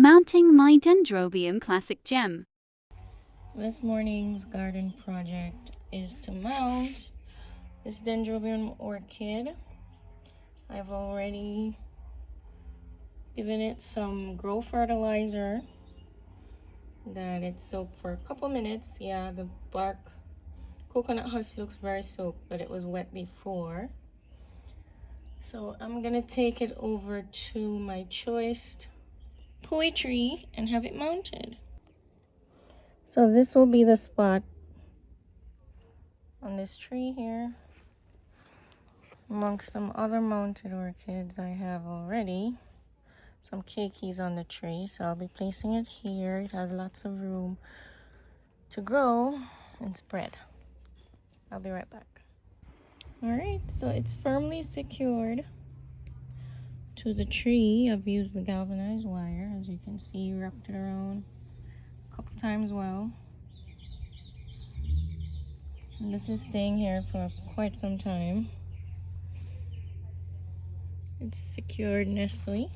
Mounting my Dendrobium classic gem. This morning's garden project is to mount this Dendrobium orchid. I've already given it some grow fertilizer that it soaked for a couple minutes. Yeah, the bark coconut husk looks very soaked, but it was wet before. So I'm gonna take it over to my choice Poui Tree and have it mounted. So this will be the spot on this tree here, amongst some other mounted orchids I have already. Some keikis on the tree, so I'll be placing it here. It has lots of room to grow and spread. I'll be right back. Alright, so it's firmly secured to the tree. I've used the galvanized wire, as you can see, wrapped it around a couple times well. And this is staying here for quite some time. It's secured nestled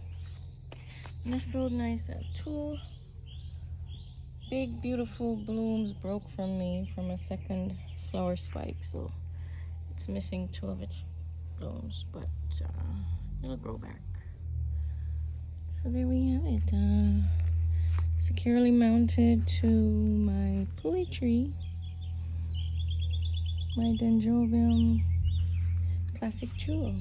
nice. Two big beautiful blooms broke from me from a second flower spike, so it's missing two of its blooms, but it'll grow back. So there we have it, securely mounted to my Poui tree, my Dendrobium classic jewel.